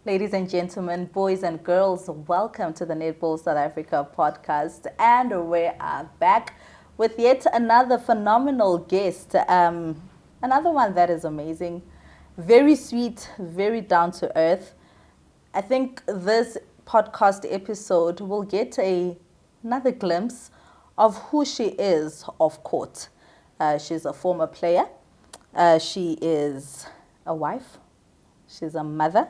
Ladies and gentlemen, boys and girls, welcome to the Netball South Africa podcast. And we are back with yet another phenomenal guest. Another one that is amazing, very sweet, very down to earth. I think this podcast episode will get another glimpse of who she is off court. She's a former player. She is a wife. She's a mother.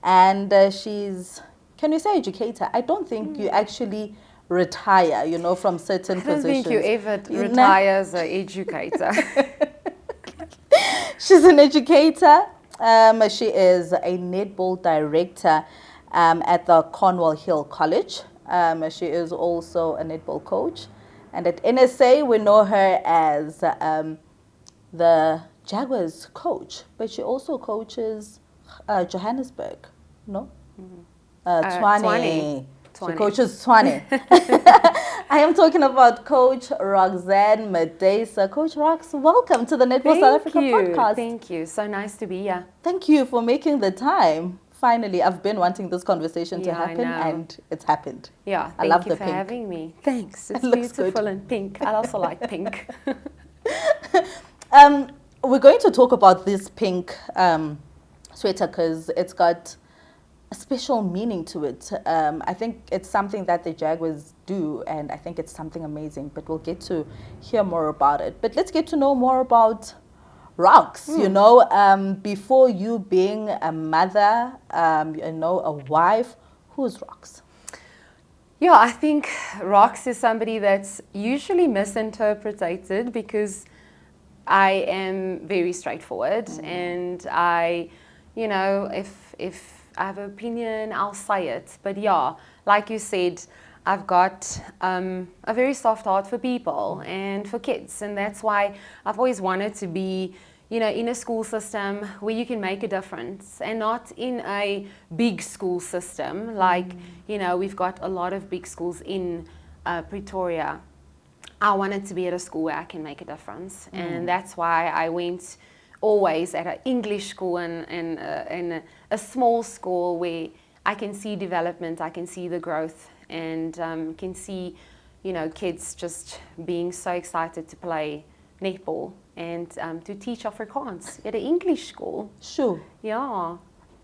And she's, can you say educator? I don't think you actually retire, from certain I don't positions. think you ever retire as an educator. She's an educator. She is a netball director at the Cornwall Hill College. She is also a netball coach. And at NSA, we know her as the Jaguars coach, but she also coaches Johannesburg, no? Tshwane. She coaches Tshwane. I am talking about Coach Roxanne Madesa. Coach Rox, welcome to the Netball South Africa podcast. Thank you. So nice to be here. Thank you for making the time. Finally, I've been wanting this conversation to happen, and it's happened. Yeah, I love the thank you for pink. having me. Thanks. It's beautiful good. And pink. I also like pink. We're going to talk about this pink sweater because it's got a special meaning to it. I think it's something that the Jaguars do, and I think it's something amazing, but we'll get to hear more about it. But let's get to know more about Rox, before you being a mother, a wife. Who's Rox? Yeah, I think Rox is somebody that's usually misinterpreted because I am very straightforward, and I, if I have an opinion, I'll say it. But yeah, like you said, I've got a very soft heart for people and for kids, and that's why I've always wanted to be, in a school system where you can make a difference, and not in a big school system like, we've got a lot of big schools in Pretoria. I wanted to be at a school where I can make a difference, and that's why I went always at an English school and a small school where I can see development, I can see the growth, and can see, kids just being so excited to play netball and to teach Afrikaans at an English school. Sure. Yeah.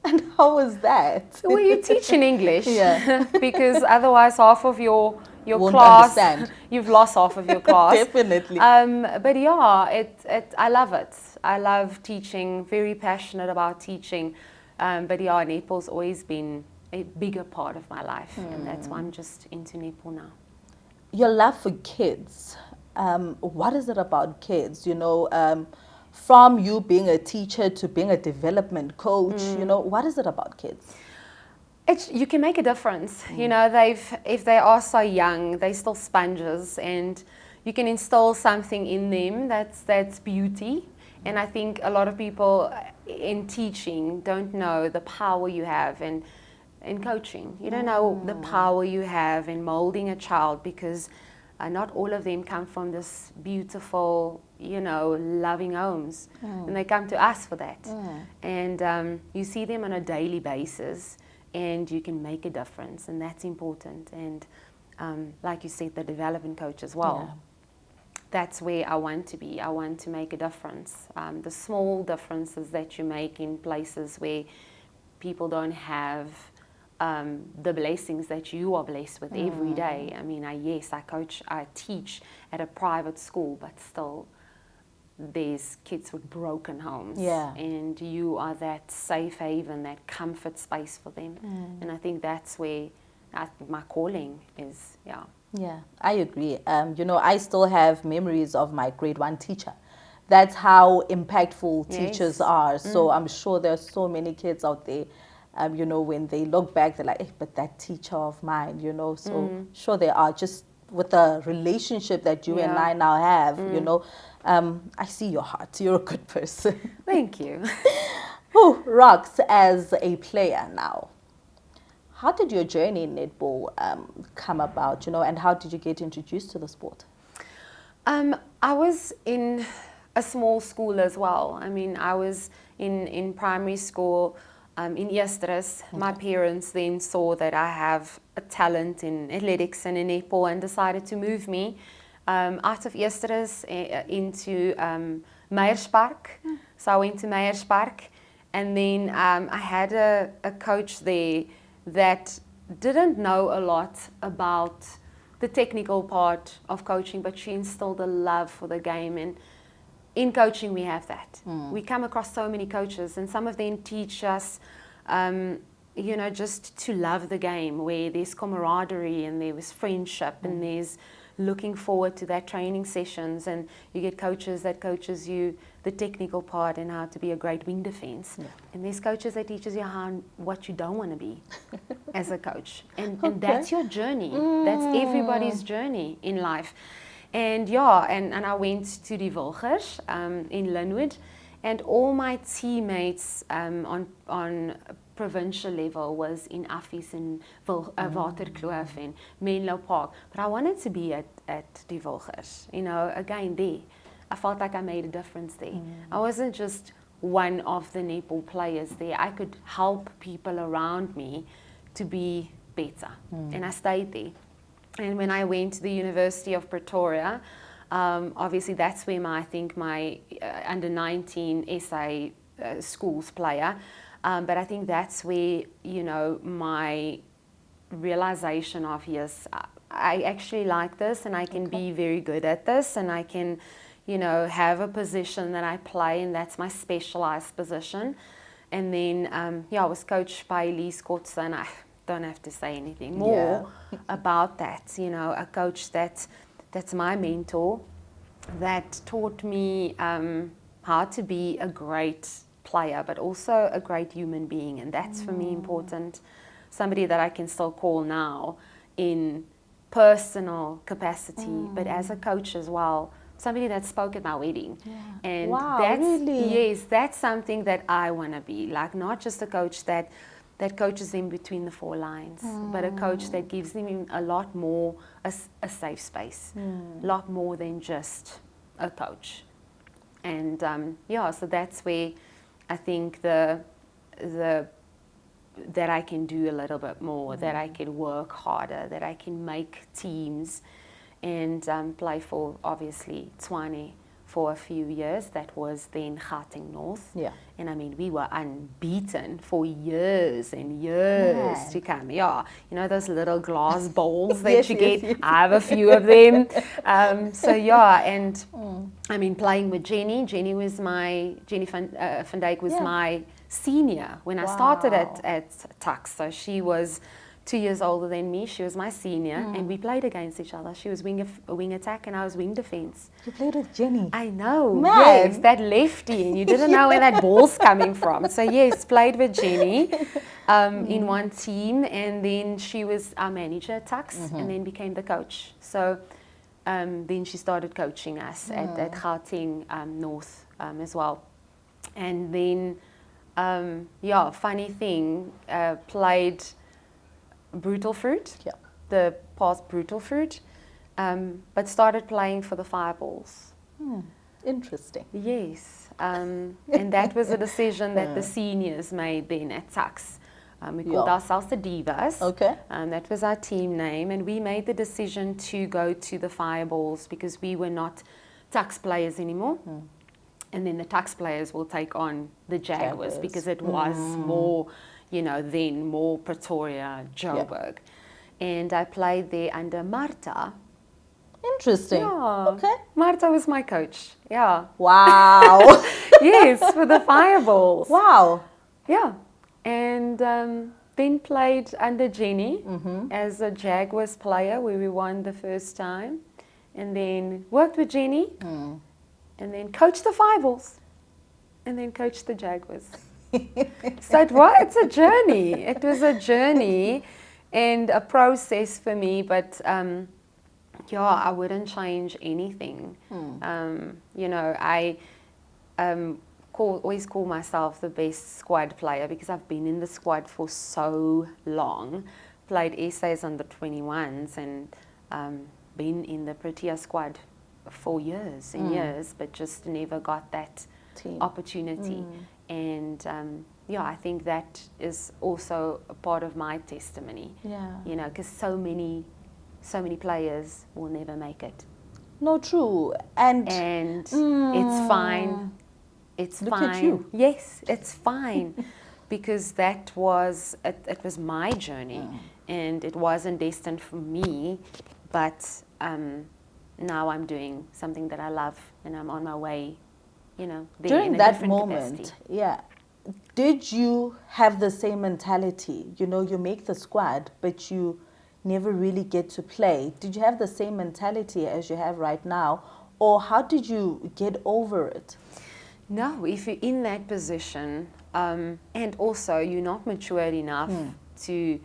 And how was that? Well, you teach in English, Yeah. because otherwise half of your Won't class, understand. you've lost half of your class. Definitely. But yeah, I love it. I love teaching, very passionate about teaching. But yeah, netball's always been a bigger part of my life, and that's why I'm just into netball now. Your love for kids, what is it about kids? From you being a teacher to being a development coach, what is it about kids? You can make a difference. If they are so young, they're still sponges, and you can instill something in them that's beauty. And I think a lot of people in teaching don't know the power you have in coaching. You don't know the power you have in molding a child, because not all of them come from this beautiful, loving homes. And they come to us for that. And you see them on a daily basis, and you can make a difference, and that's important. And like you said, the development coach as well. Yeah. That's where I want to be. I want to make a difference. The small differences that you make in places where people don't have the blessings that you are blessed with every day. I mean, I teach at a private school, but still there's kids with broken homes. Yeah. And you are that safe haven, that comfort space for them. And I think that's where my calling is, yeah. Yeah, I agree. I still have memories of my grade 1 teacher. That's how impactful teachers are. So I'm sure there are so many kids out there, when they look back, they're like, hey, but that teacher of mine, so sure they are. Just with the relationship that you and I now have, I see your heart. You're a good person. Thank you. Rox, as a player now, how did your journey in netball come about, and how did you get introduced to the sport? I was in a small school as well. I mean, I was in primary school. in Eersteres. My parents then saw that I have a talent in athletics and in netball and decided to move me out of Eersteres into Meyerspark. So I went to Meyerspark, and then I had a coach there that didn't know a lot about the technical part of coaching, but she instilled a love for the game. And in coaching, we have that. We come across so many coaches, and some of them teach us, just to love the game, where there's camaraderie and there was friendship and there's looking forward to that training sessions, and you get coaches that coaches you the technical part and how to be a great wing defense. And there's coaches that teaches you what you don't want to be as a coach. And that's your journey. That's everybody's journey in life. And and I went to die Wilgers in Linwood, and all my teammates on provincial level was in Affies and Waterkloof and Menlo Park. But I wanted to be at die Wilgers, again there. I felt like I made a difference there. I wasn't just one of the netball players there. I could help people around me to be better. And I stayed there. And when I went to the University of Pretoria, obviously that's where my under 19 SA schools player, but I think that's where, my realization of, yes, I actually like this and I can be very good at this, and I can, have a position that I play, and that's my specialized position. And then, I was coached by Elise Kotze, and I don't have to say anything more about that. A coach that's my mentor, that taught me how to be a great player, but also a great human being. And that's for me important. Somebody that I can still call now in personal capacity, but as a coach as well. Somebody that spoke at my wedding. And that's something that I want to be. Like, not just a coach that coaches them between the four lines, but a coach that gives them a lot more, a safe space, a lot more than just a coach. And so that's where I think that I can do a little bit more, that I can work harder, that I can make teams, and play for, obviously, Tshwane for a few years. That was then Gauteng North. And I mean, we were unbeaten for years and years to come. Those little glass bowls that you get. Yes. I have a few of them. And I mean, playing with Jenny. Jenny van Dijk was my senior when I started at Tuks. So she was 2 years older than me. She was my senior, and we played against each other. She was wing attack, and I was wing defense. You played with Jenny. I know. Man. Yes, that lefty, and you didn't know where that ball's coming from. So yes, played with Jenny in one team, and then she was our manager at Tuks, and then became the coach. So then she started coaching us at Gauteng North as well. And then, funny thing, played Brutal Fruit, the past Brutal Fruit, but started playing for the Fireballs. Interesting. Yes, and that was a decision that the seniors made then at Tuks. We called ourselves the Divas. That was our team name, and we made the decision to go to the Fireballs because we were not Tuks players anymore. And then the Tuks players will take on the Jaguars because it was more, then more Pretoria, Joburg. And I played there under Marta. Interesting. Yeah. Marta was my coach. Yeah. Wow. Yes, for the Fireballs. Wow. Yeah. And then played under Jenny as a Jaguars player, where we won the first time. And then worked with Jenny. And then coached the Fireballs. And then coached the Jaguars. So it's a journey. It was a journey and a process for me, but I wouldn't change anything. I always call myself the best squad player because I've been in the squad for so long. Played SAs under 21s and been in the Protea squad for years and years, but just never got that opportunity. And yeah, I think that is also a part of my testimony. Yeah. You know, because so many players will never make it. No, true. And It's fine. It's look fine. at you. Yes, it's fine. Because that was, it was my journey. And it wasn't destined for me. But now I'm doing something that I love. And I'm on my way, you know, there During in a that different moment, capacity. yeah, did you have the same mentality? You know, you make the squad, but you never really get to play. Did you have the same mentality as you have right now? Or how did you get over it? No, if you're in that position, and also you're not matured enough to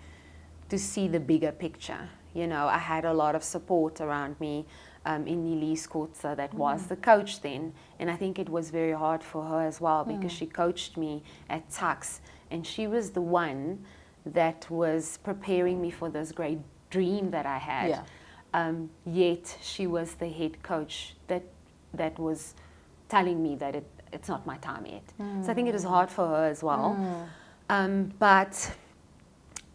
see the bigger picture. You know, I had a lot of support around me. In Elise Kortza, that was the coach then, and I think it was very hard for her as well because she coached me at Tux, and she was the one that was preparing me for this great dream that I had. Yeah. Yet she was the head coach that was telling me that it's not my time yet. So I think it was hard for her as well. But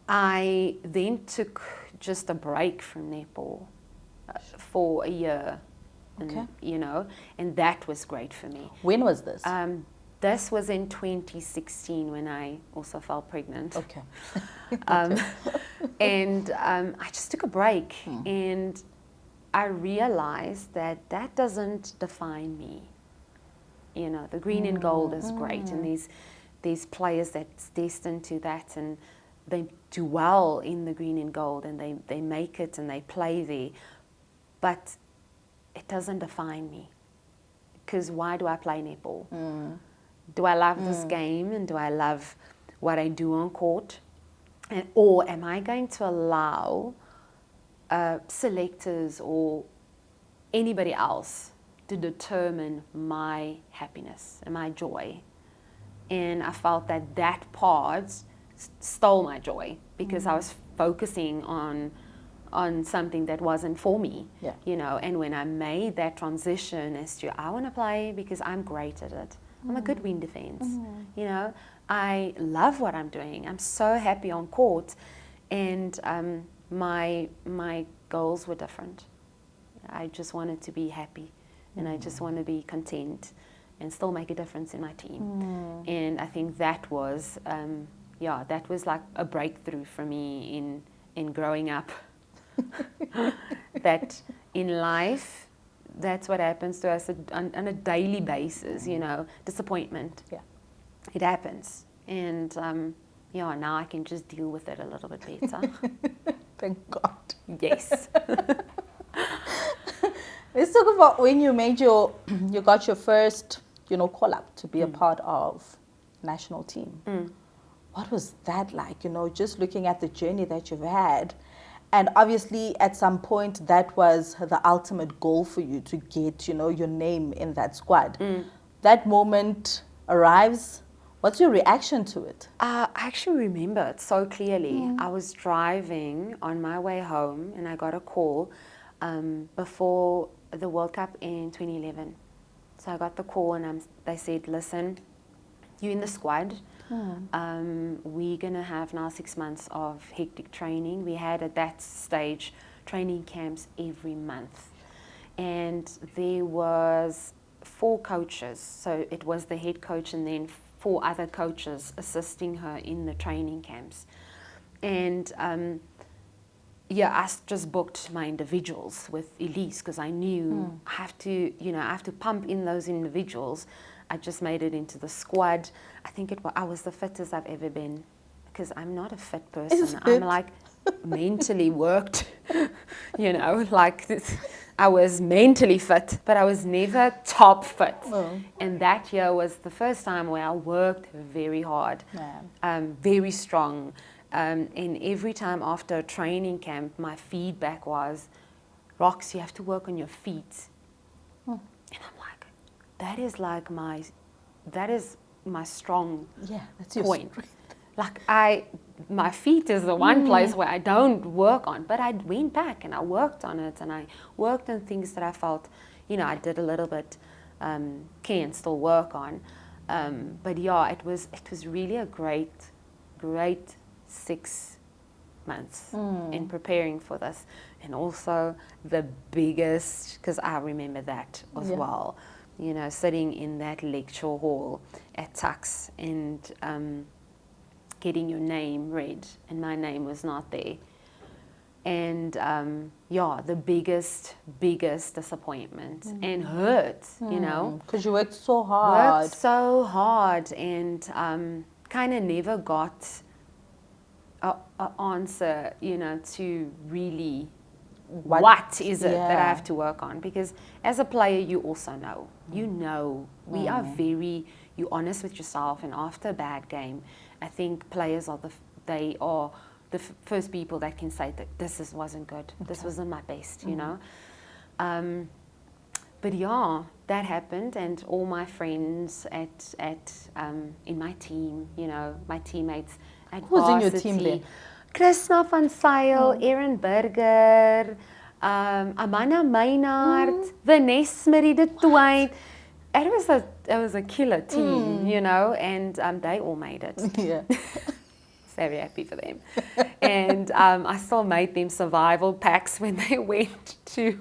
I then took just a break from netball for a year, and, you know, and that was great for me. When was this? This was in 2016 when I also fell pregnant. Okay. And I just took a break, and I realized that that doesn't define me. You know, the green and gold is great, and there's players that's destined to that, and they do well in the green and gold, and they make it and they play there. But it doesn't define me, because why do I play netball? Do I love this game, and do I love what I do on court? Or am I going to allow selectors or anybody else to determine my happiness and my joy? And I felt that that part stole my joy, because I was focusing on something that wasn't for me, you know. And when I made that transition as to, I want to play because I'm great at it. I'm a good wing defense, you know. I love what I'm doing. I'm so happy on court, and my goals were different. I just wanted to be happy, and I just want to be content and still make a difference in my team. And I think that was, that was like a breakthrough for me in growing up. That in life, that's what happens to us on a daily basis, you know, disappointment. Yeah. It happens. And now I can just deal with it a little bit better. Thank God. Yes. Let's talk about when you made you got your first, you know, call up to be a part of national team. What was that like? You know, just looking at the journey that you've had. And obviously, at some point, that was the ultimate goal for you, to get, you know, your name in that squad. That moment arrives. What's your reaction to it? I actually remember it so clearly. I was driving on my way home, and I got a call before the World Cup in 2011. So I got the call, and they said, listen, you're in the squad. We're going to have now 6 months of hectic training. We had at that stage training camps every month. And there was 4 coaches. So it was the head coach and then 4 other coaches assisting her in the training camps. And I just booked my individuals with Elise, because I knew I have to pump in those individuals. I just made it into the squad. I think I was the fittest I've ever been, because I'm not a fit person. I'm like mentally worked, you know, like this. I was mentally fit, but I was never top fit. And that year was the first time where I worked very hard, very strong. And every time after a training camp, my feedback was, Rox, you have to work on your feet. And I'm like, that is my strong that's your point. strength. Like my feet is the one place where I don't work on, but I went back and I worked on it, and I worked on things that I felt, you know, I did a little bit, can still work on. But yeah, it was really a great 6 months in preparing for this, and also the biggest, because I remember that as well. You know, sitting in that lecture hall at Tux and getting your name read, and my name was not there. And the biggest disappointment and hurt, you know. Because you worked so hard. And kind of never got an answer, you know, to really what is it that I have to work on. Because as a player, you also know, we are you're honest with yourself, and after a bad game, I think players are the first people that can say that this wasn't good, this wasn't my best, you know. But yeah, that happened, and all my friends in my team, you know, my teammates at Who's varsity. in your team then? Krishna van Zyl, Erin Burger, Amanda Maynard, Vanessa Marie de Twijn. It was a killer team, you know, and they all made it. Yeah. Very happy for them. And I still made them survival packs when they went to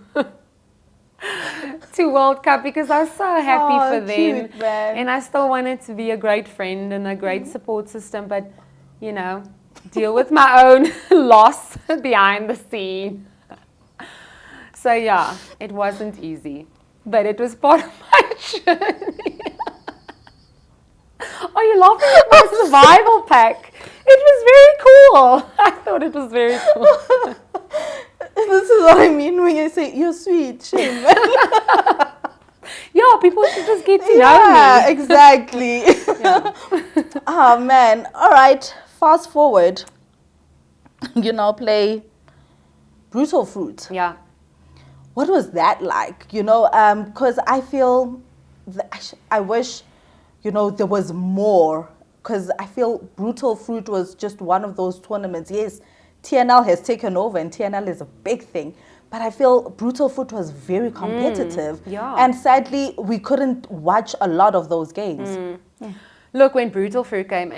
World Cup, because I was so happy for them. Cute, man. And I still wanted to be a great friend and a great support system, but, you know, deal with my own loss behind the scene. So yeah, it wasn't easy, but it was part of my journey. Are you laughing at my survival pack? It was very cool. I thought it was very cool. This is what I mean when you say you're sweet, Shane. Yeah, people should just get to know me. Yeah, exactly. Oh man. All right. Fast forward. You now play Brutal Fruit. Yeah. What was that like? You know, because I feel I wish, you know, there was more. Because I feel Brutal Fruit was just one of those tournaments. Yes, TNL has taken over, and TNL is a big thing. But I feel Brutal Fruit was very competitive. Yeah. And sadly, we couldn't watch a lot of those games. Look, when Brutal Fruit came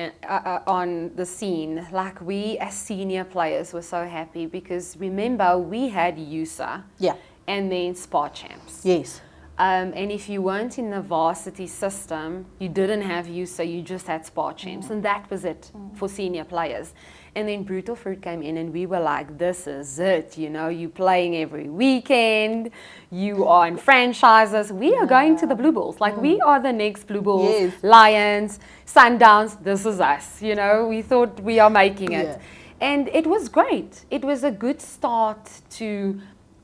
on the scene, like, we as senior players were so happy, because remember, we had USA. Yeah. And then Spa Champs. Yes. And if you weren't in the varsity system, you didn't have USA, you just had Spa Champs. And that was it for senior players. And then Brutal Fruit came in, and we were like, this is it, you know, you're playing every weekend, you are in franchises, we are going to the Blue Bulls, like, we are the next Blue Bulls, Yes. Lions, Sundowns, this is us, you know, we thought we are making it. Yeah. And it was great. It was a good start to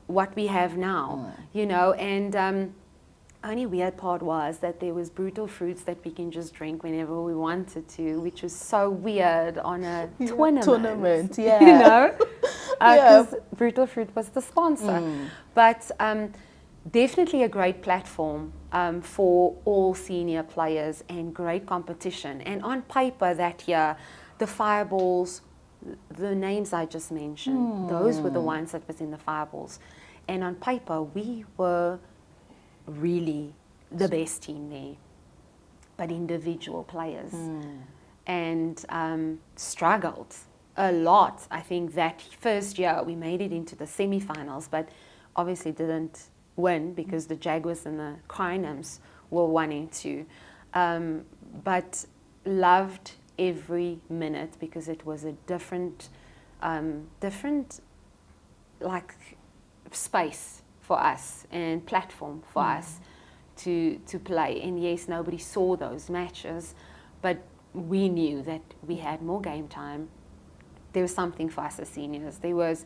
what we have now, you know, and only weird part was that there was Brutal Fruits that we can just drink whenever we wanted to, which was so weird on a tournament, yeah. you know, Yeah. because Brutal Fruit was the sponsor. But definitely a great platform for all senior players, and great competition. And on paper that year, the Fireballs, the names I just mentioned, those were the ones that was in the Fireballs. And on paper, we were really the best team there, but individual players, and struggled a lot. I think that first year we made it into the semi-finals, but obviously didn't win, because the Jaguars and the Crinums were wanting to, but loved every minute, because it was a different like space for us and platform for us to play. And yes, nobody saw those matches, but we knew that we had more game time. There was something for us as seniors. There was,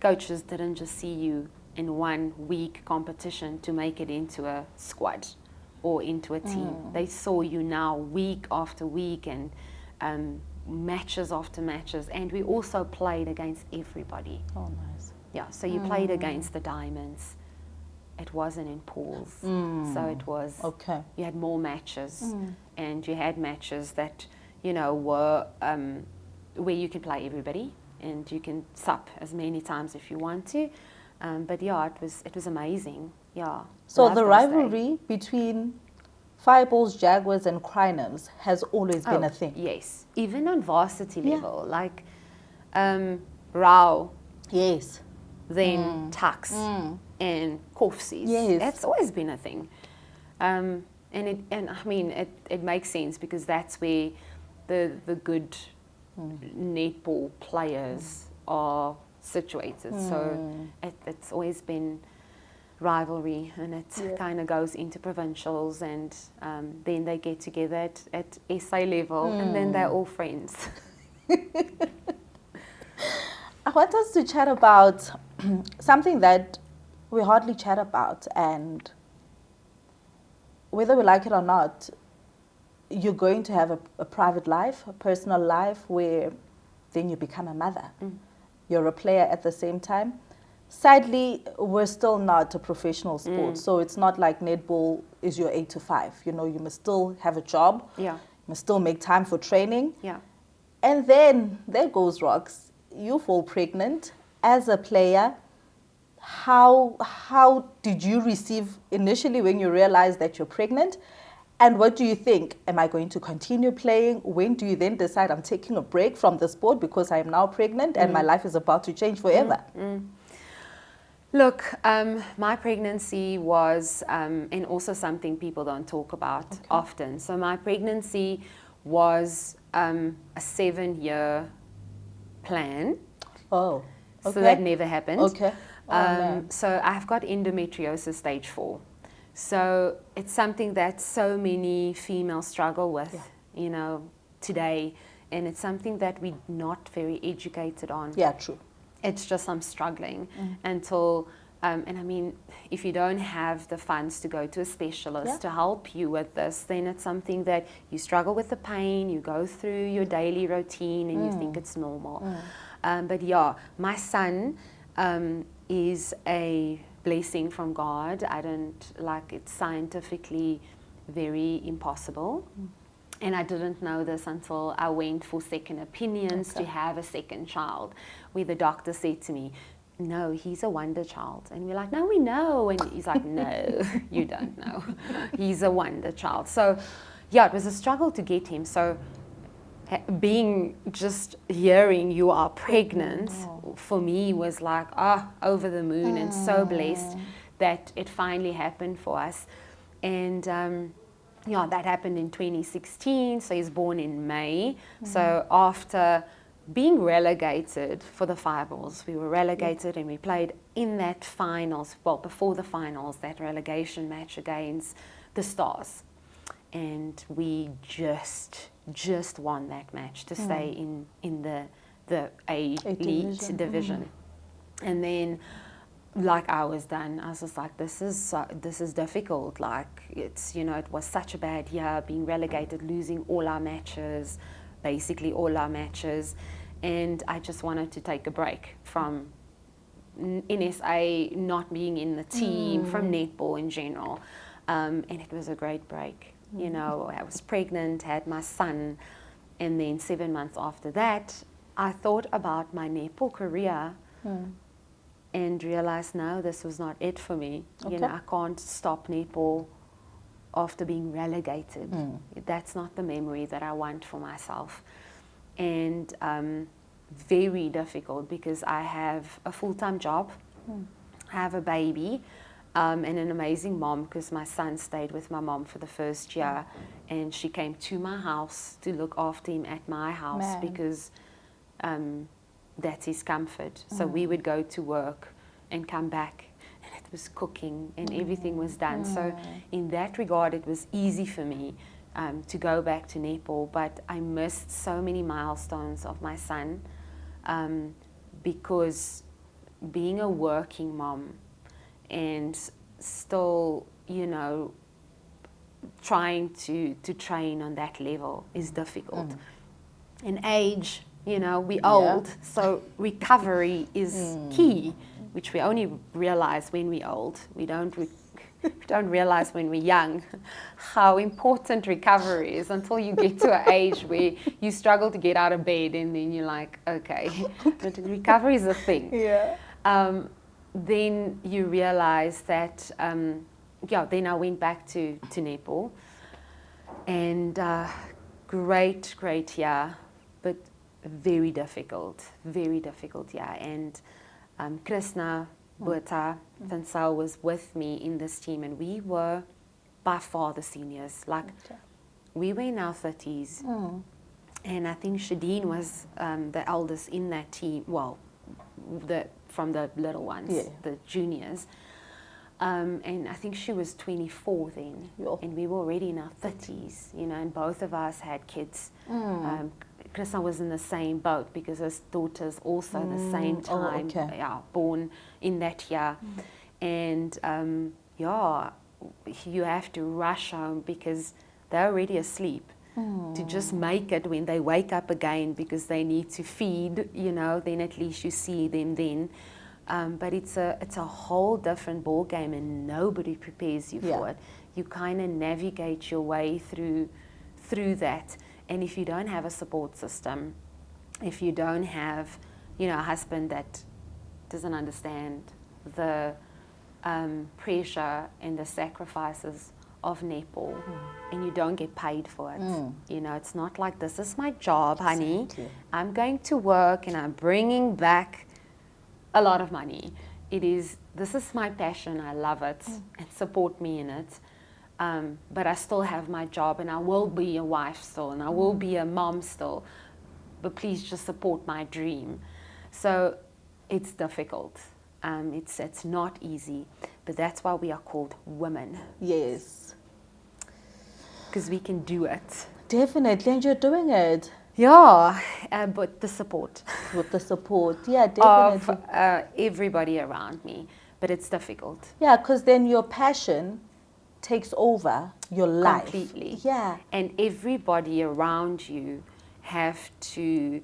coaches didn't just see you in 1 week competition to make it into a squad or into a team. They saw you now week after week, and matches after matches. And we also played against everybody. Oh, nice. Yeah, so you played against the Diamonds. It wasn't in pools. So it was, Okay. you had more matches, and you had matches that, you know, were where you can play everybody, and you can sup as many times if you want to. But yeah, it was amazing. Yeah. So loved the those rivalry between Fireballs, Jaguars, and Crinums has always been a thing. Yes, even on varsity Yeah. level, like Rao, Yes. then Tux and Kofsies. Yes. That's always been a thing. And I mean it makes sense because that's where the good netball players are situated. So it's always been rivalry, and it kind of goes into provincials, and then they get together at SA level, and then they're all friends. I want us to chat about something that we hardly chat about, and whether we like it or not, you're going to have a private life, a personal life, where then you become a mother. You're a player at the same time. Sadly, we're still not a professional sport, so it's not like netball is your 8 to 5. You know, you must still have a job. Yeah. You must still make time for training. Yeah. And then there goes rocks. You fall pregnant as a player. How did you receive initially when you realized that you're pregnant? And what do you think? Am I going to continue playing? When do you then decide I'm taking a break from the sport because I am now pregnant and my life is about to change forever? Look, my pregnancy was, and also something people don't talk about often. So my pregnancy was a 7-year plan. Oh, okay. So that never happened. Okay. Oh, so I've got endometriosis stage 4. So it's something that so many females struggle with, you know, today. And it's something that we're not very educated on. Yeah, true. It's just I'm struggling until, and I mean, if you don't have the funds to go to a specialist to help you with this, then it's something that you struggle with the pain, you go through your daily routine and you think it's normal. But yeah, my son is a blessing from God. I don't like it's scientifically very impossible. And I didn't know this until I went for second opinions to have a second child, where the doctor said to me, no, he's a wonder child. And we're like, no, we know. And he's like, no, you don't know. He's a wonder child. So yeah, it was a struggle to get him. So being just hearing you are pregnant for me was like, over the moon and so blessed that it finally happened for us. And yeah, that happened in 2016. So he's born in May. So after being relegated for the Fireballs, we were relegated and we played in that finals, well, before the finals, that relegation match against the Stars. And we just won that match to stay in the A Elite division. And then, like, I was done. I was just like, this is difficult. Like, it's, you know, it was such a bad year, being relegated, losing all our matches, basically all our matches. And I just wanted to take a break from NSA, not being in the team, from netball in general. And it was a great break. You know, I was pregnant, had my son, and then 7 months after that, I thought about my netball career and realized, no, this was not it for me. You know, I can't stop netball after being relegated. That's not the memory that I want for myself. And very difficult because I have a full-time job, I have a baby, and an amazing mom, because my son stayed with my mom for the first year, and she came to my house to look after him at my house because that's his comfort. So we would go to work and come back, and it was cooking and everything was done. So in that regard, it was easy for me to go back to netball, but I missed so many milestones of my son because being a working mom and still, you know, trying to train on that level is difficult. And age, you know, we old, so recovery is key, which we only realize when we're old. We don't realize when we're young how important recovery is until you get to an age where you struggle to get out of bed, and then you're like, okay, but recovery is a thing. Then you realize that, then I went back to netball. And great year, but very difficult year. And Krishna Bota Tansal was with me in this team, and we were by far the seniors. Like, we were in our 30s, and I think Shadeen was the eldest in that team. Well, from the little ones, the juniors. And I think she was 24 then, and we were already in our 30s, you know, and both of us had kids. Krishna was in the same boat because his daughter's also the same time, born in that year. And you have to rush home because they're already asleep. To just make it when they wake up again because they need to feed, you know, then at least you see them then. But it's a whole different ball game, and nobody prepares you for it. You kind of navigate your way through that. And if you don't have a support system, if you don't have, you know, a husband that doesn't understand the pressure and the sacrifices of netball, and you don't get paid for it. You know, it's not like, this is my job, honey. Exactly. I'm going to work and I'm bringing back a lot of money. This is my passion, I love it, and support me in it. But I still have my job, and I will be a wife still, and I will be a mom still, but please just support my dream. So it's difficult. It's not easy, but that's why we are called women. Yes. Because we can do it. Definitely, and you're doing it. Yeah, but the support. With the support, definitely. Of everybody around me, but it's difficult. Yeah, because then your passion takes over your life. Completely. Yeah. And everybody around you have to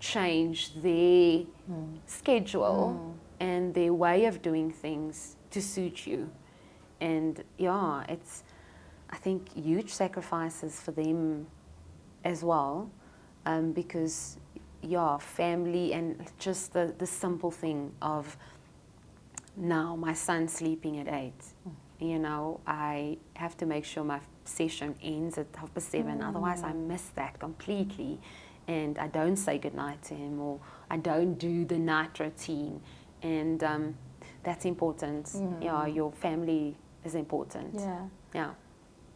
change their schedule and their way of doing things to suit you. And it's, I think, huge sacrifices for them as well, because family, and just the simple thing of, now my son's sleeping at 8. You know, I have to make sure my session ends at 7:30, otherwise I miss that completely, and I don't say goodnight to him, or I don't do the night routine, and that's important. Yeah, your family is important. Yeah.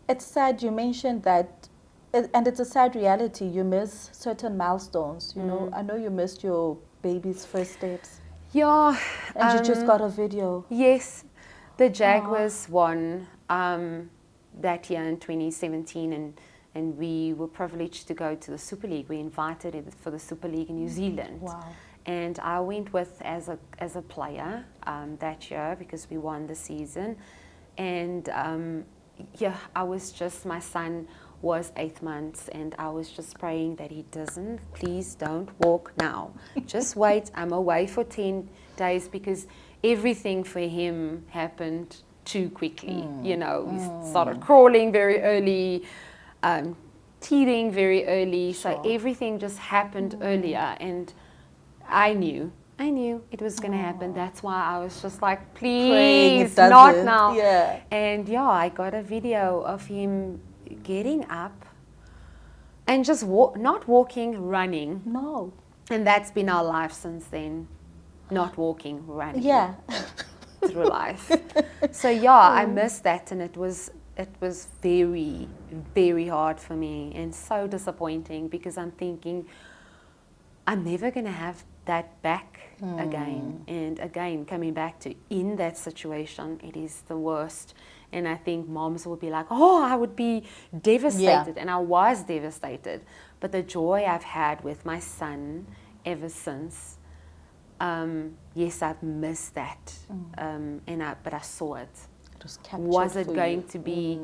It's sad you mentioned that, and it's a sad reality. You miss certain milestones. You know, I know you missed your baby's first steps. Yeah. And you just got a video. Yes. The Jaguars won that year in 2017, and we were privileged to go to the Super League. We invited for the Super League in New Zealand. Wow. And I went with as a player that year because we won the season. And I was just, my son was 8 months, and I was just praying that he doesn't, please don't walk now. Just wait, I'm away for 10 days, because everything for him happened too quickly. You know, he started crawling very early, teething very early, so everything just happened earlier, and I knew it was going to happen. That's why I was just like, please, not now. Yeah. And I got a video of him getting up and just not walking, running. No. And that's been our life since then. Not walking, running. Yeah. Through life. So I missed that, and it was very, very hard for me, and so disappointing, because I'm thinking, I'm never going to have that back again. And again, coming back to, in that situation, it is the worst. And I think moms will be like, oh, I would be devastated. And I was devastated. But the joy I've had with my son ever since, yes, I've missed that. But I saw it. It was captured. Was it going you. to be,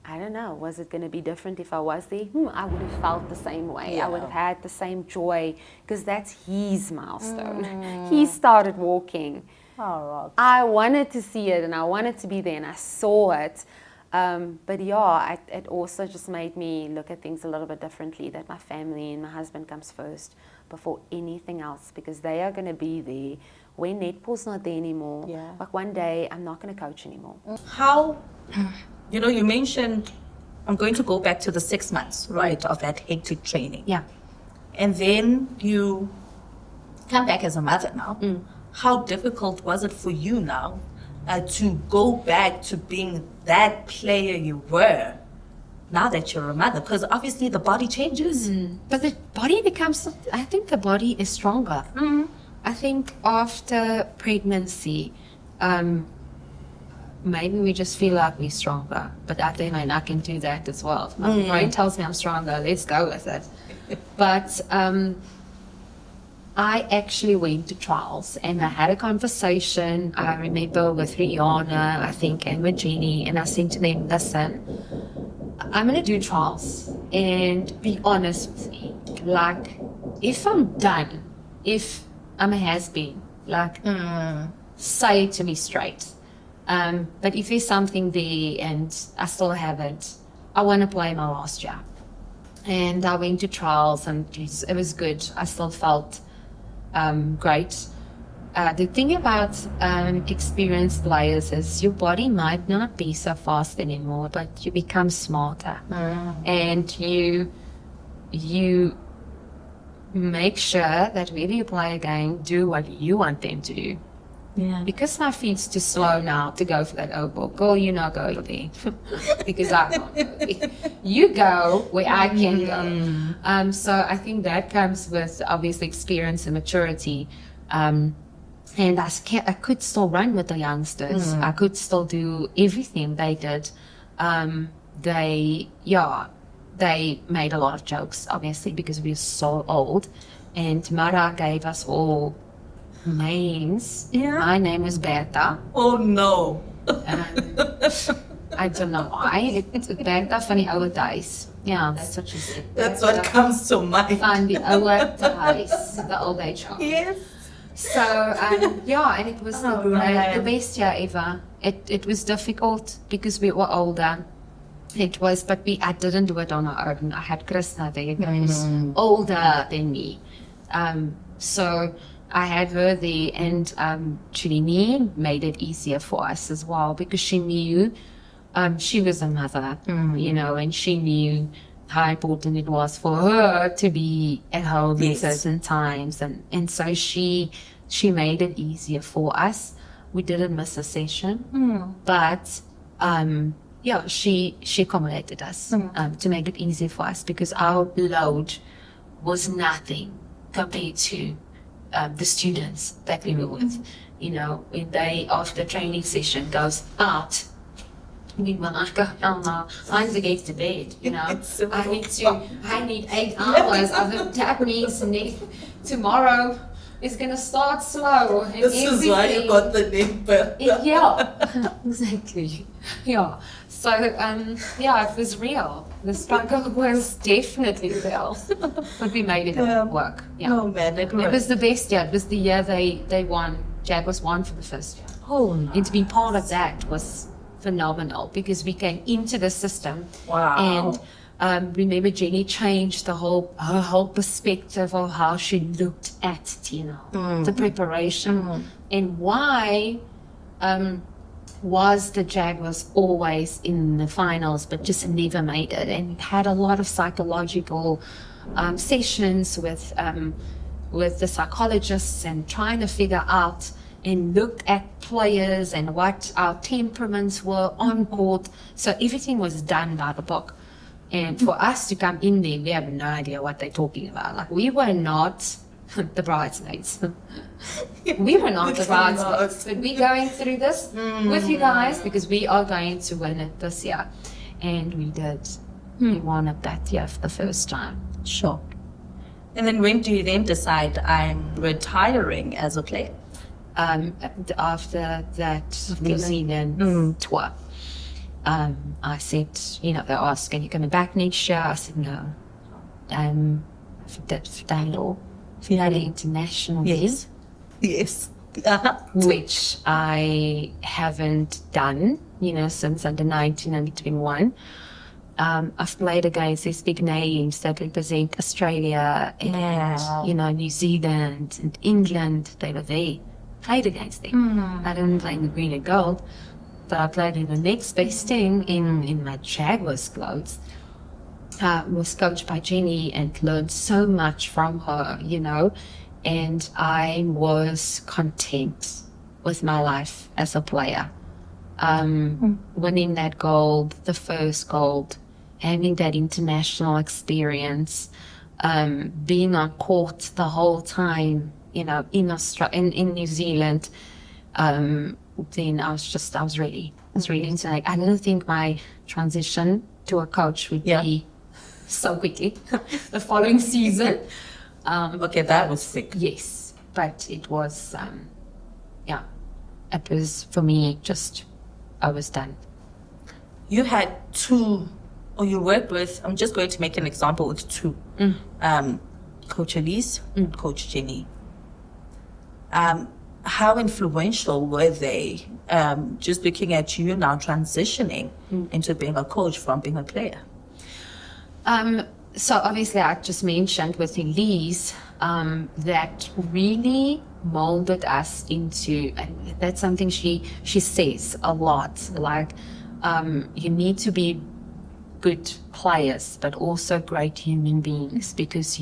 I don't know, was it going to be different if I was there? I would have felt the same way. I would have had the same joy, because that's his milestone. He started walking. Oh, I wanted to see it, and I wanted to be there, and I saw it. But it also just made me look at things a little bit differently, that my family and my husband comes first before anything else, because they are going to be there when netball's not there anymore. Yeah. Like, one day I'm not going to coach anymore. How you mentioned, I'm going to go back to the 6 months, right, of that hectic training. Yeah. And then you come back as a mother now. How difficult was it for you now to go back to being that player you were now that you're a mother? Because obviously the body changes. But the body becomes, I think the body is stronger. I think after pregnancy, maybe we just feel like we're stronger. But I think I can do that as well. My brain tells me I'm stronger. Let's go with it. But I actually went to trials and I had a conversation, I remember, with Rihanna, I think, and with Jenny, and I said to them, listen, I'm going to do trials and be honest with me. Like, if I'm done, if I'm a has-been, like, say it to me straight. But if there's something there and I still have it, I want to play my last year. And I went to trials and it was good. I still felt great. The thing about experienced players is your body might not be so fast anymore, but you become smarter. And you make sure that whenever you play a game, do what you want them to do. Yeah. Because my feet's too slow now to go for that oval. Girl, you not go there. Because I can't go there. You go where I can go. So I think that comes with obviously experience and maturity. And I could still run with the youngsters. I could still do everything they did. They made a lot of jokes, obviously, because we were so old. And Mara gave us all names. Yeah. My name was Bertha. Oh no. I don't know why. It's Bertha van die oude days. Yeah, that's what she said. That's what comes to mind. Van die oude days, the old age home. Yes. So, and it was the best year ever. It was difficult because we were older. It was, but I didn't do it on our own. I had Krishna there, who was older than me. So I had her there, and Trini made it easier for us as well because she knew she was a mother, and she knew how important it was for her to be at home at certain times, and so she made it easier for us. We didn't miss a session, but she accommodated us to make it easier for us because our load was nothing compared to the students that we were with. When they, after training session, goes out, we will not go, oh no, mine's against the bed, I need 8 hours of it. That means tomorrow is going to start slow. And this is why you got the name Bertha. Yeah, exactly. Yeah. So, it was real. The struggle was definitely real. But we made it work. Yeah. Oh man, It was the best year. It was the year they won. Jaguars won for the first year. Oh no. And to be part of that was phenomenal because we came into the system. Wow. And remember, Jenny changed her whole perspective of how she looked at the preparation, and why was the Jaguars always in the finals but just never made it, and had a lot of psychological sessions with the psychologists and trying to figure out and looked at players and what our temperaments were on court. So everything was done by the book. And for us to come in there, we have no idea what they're talking about. Like, we were not the bridesmaids. We were not the bridesmaids. But we're going through this with you guys because we are going to win it this year. And we did. We won it that year for the first time. Sure. And then when do you then decide I'm retiring as a player? After that New Zealand tour. I said, they asked, are you coming back next year? I said, no. For the international Yes. Yes. Which I haven't done, since under 19, under 21. I've played against these big names that represent Australia and, New Zealand and England. They were there. Played against them. I didn't play in the green and gold. that I played in the next best thing in my Jaguars clothes. Was coached by Jenny and learned so much from her, and I was content with my life as a player. Winning that gold, the first gold, having that international experience, being on court the whole time, in New Zealand, then I was ready. I was ready to I didn't think my transition to a coach would be so quickly the following season. Okay, that was sick. Yes, but it was, it was for me I was done. You had two, or you worked with, I'm just going to make an example with two, Coach Elise, Coach Jenny. How influential were they, just looking at you now transitioning into being a coach from being a player? So obviously I just mentioned with Elise, that really molded us into, and that's something she says a lot, you need to be good players, but also great human beings, because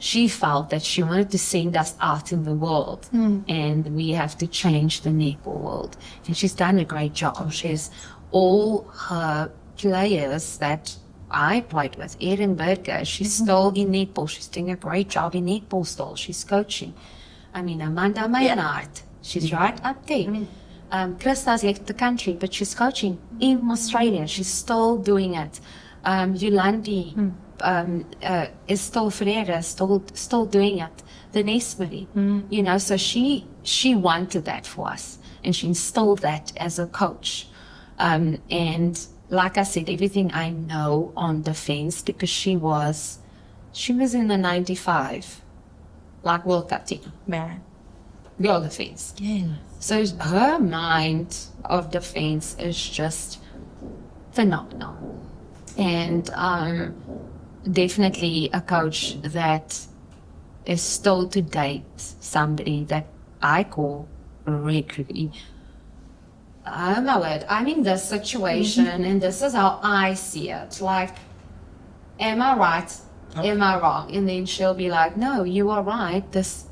she felt that she wanted to send us out in the world, and we have to change the netball world. And she's done a great job. She's all her players that I played with, Erin Burger, she's still in netball. She's doing a great job in netball still. She's coaching. Amanda Maynard, she's right up there. Krista's left the country, but she's coaching in Australia. She's still doing it. Yolandi, Estelle Ferreira, still doing it. The Nesbury, so she wanted that for us, and she instilled that as a coach. And like I said, everything I know on defense, because she was in the 95, World Cup team. Man. Girl defense. Yeah. So her mind of defense is just phenomenal. And definitely a coach that is still to date somebody that I call regularly. Oh my word, I'm in this situation and this is how I see it. Am I right? Okay. Am I wrong? And then she'll be like, no, you are right.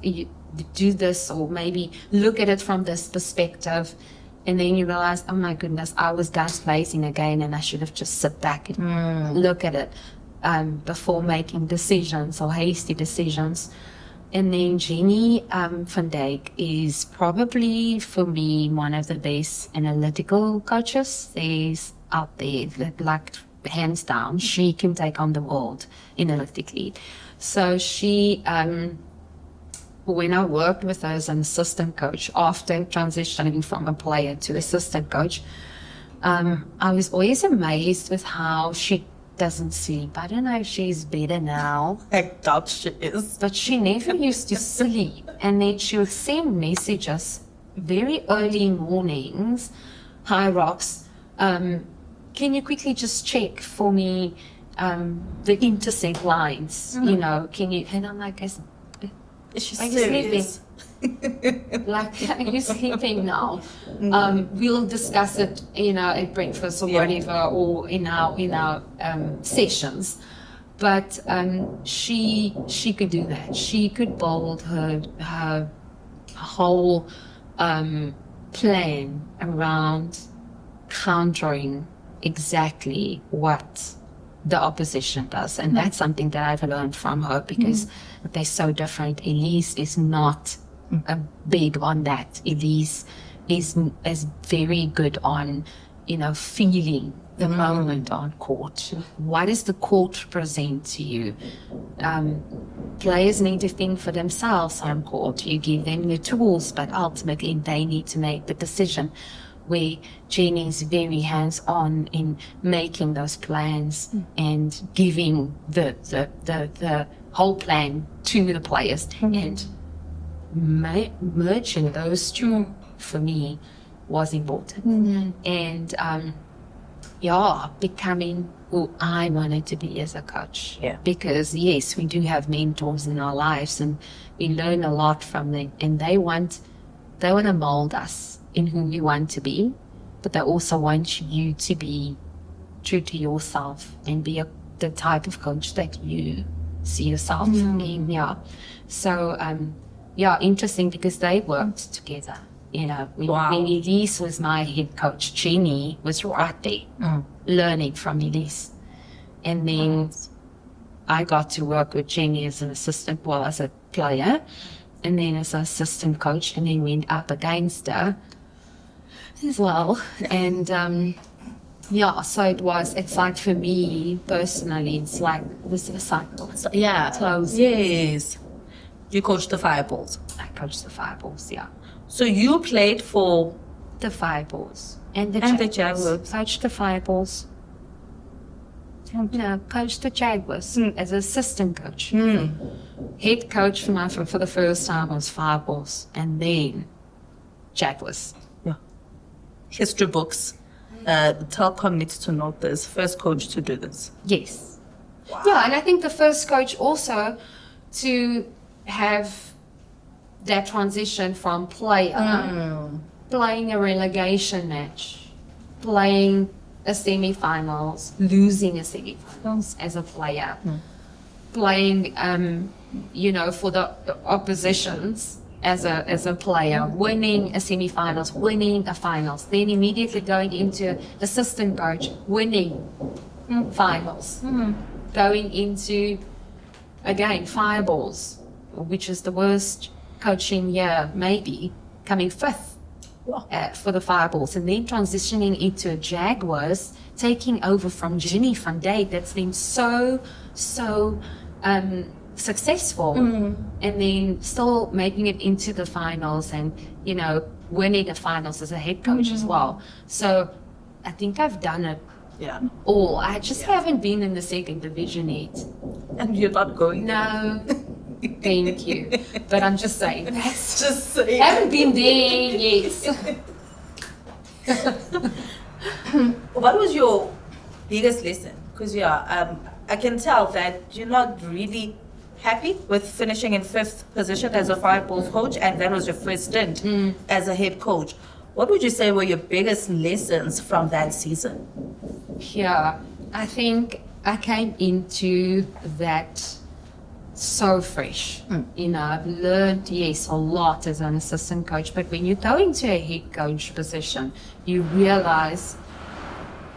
You do this, or maybe look at it from this perspective. And then you realize, oh my goodness, I was gaslighting again, and I should have just sit back and look at it before making decisions or hasty decisions. And then Jenny van Dijk is probably, for me, one of the best analytical coaches there's out there. Hands down, she can take on the world analytically. So she, when I worked with her as an assistant coach, after transitioning from a player to assistant coach, I was always amazed with how she doesn't sleep. I don't know if she's better now. I doubt she is. But she never used to sleep. And then she would send messages very early mornings. Hi, Rox. Can you quickly just check for me the intersect lines? Can you? And I'm like, is she are you serious? sleeping? Are you sleeping now? We'll discuss it, at breakfast or whatever, or in our sessions. But she could do that. She could build her whole plan around countering exactly what the opposition does, and that's something that I've learned from her, because they're so different. Elise is not big on that. Elise is very good on feeling the moment on court. What does the court present to you? Players need to think for themselves on court. You give them the tools, but ultimately they need to make the decision. Where Jenny is very hands-on in making those plans and giving the whole plan to the players, and merging those two for me was important. And becoming who I wanted to be as a coach. Yeah. Because yes, we do have mentors in our lives, and we learn a lot from them, and they want to mold us in who you want to be, but they also want you to be true to yourself and be the type of coach that you see yourself being. Yeah. So, interesting because they worked together. You know, when Elise was my head coach, Jenny was right there learning from Elise. And then I got to work with Jenny as an assistant, well, as a player, and then as an assistant coach, and then went up against her as well. And so it's like for me personally, it's like this is a cycle. Yeah. Close. Yes. You coached the Fireballs. I coached the Fireballs, yeah. So you played for The Fireballs and the And the Jaguars. Coached the Fireballs. No, coached the Jaguars as assistant coach. Head coach for the first time was Fireballs, and then Jaguars. history books. The Telcom needs to know this. First coach to do this. Yes. Yeah, and I think the first coach also to have that transition from player, playing a relegation match, playing a semi-finals, losing a semi-finals as a player, playing, for the oppositions as a player, winning a semi-finals, winning a finals, then immediately going into assistant coach, winning finals, going into, again, Fireballs, which is the worst coaching year, maybe, coming fifth for the Fireballs, and then transitioning into a Jaguars, taking over from Ginny van Dijk, that's been so successful, and then still making it into the finals and, winning the finals as a head coach as well. So I think I've done it all. I just haven't been in the second division yet. And you're not going? No. Thank you. But I'm just saying. Let's just say. Haven't been there yet. What was your biggest lesson? Because I can tell that you're not really happy with finishing in fifth position as a Fireballs coach, and that was your first stint as a head coach. What would you say were your biggest lessons from that season? Yeah, I think I came into that so fresh. I've learned, yes, a lot as an assistant coach, but when you go into a head coach position, you realize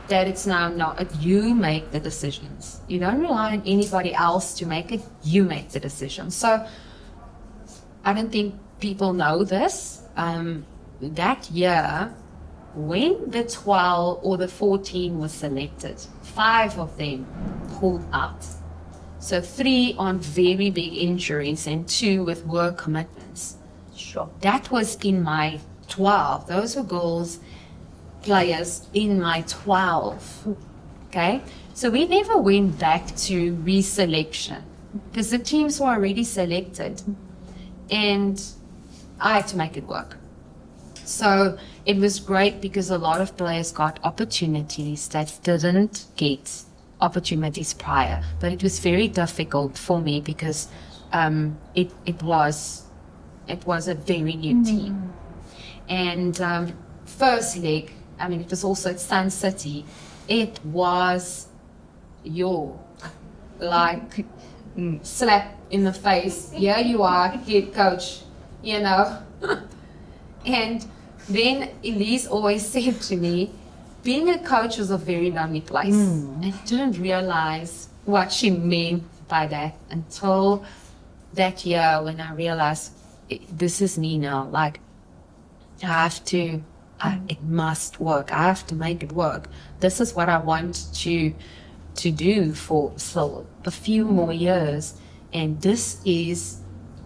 that it's now not, you make the decisions. You don't rely on anybody else to make it, you make the decision. So I don't think people know this. That year, when the 12 or the 14 was selected, 5 of them pulled out. So 3 on very big injuries and 2 with work commitments. Sure. That was in my 12. Those were players in my 12. Okay? So we never went back to reselection because the teams were already selected and I had to make it work. So it was great because a lot of players got opportunities that didn't get opportunities prior, but it was very difficult for me because it was a very new team. And first leg, it was also at Sun City. It was slap in the face. Here you are, head coach, And then Elise always said to me, being a coach was a very lonely place. And I didn't realize what she meant by that until that year when I realized this is me now. Like, it must work. I have to make it work. This is what I want to do for still a few more years. And this is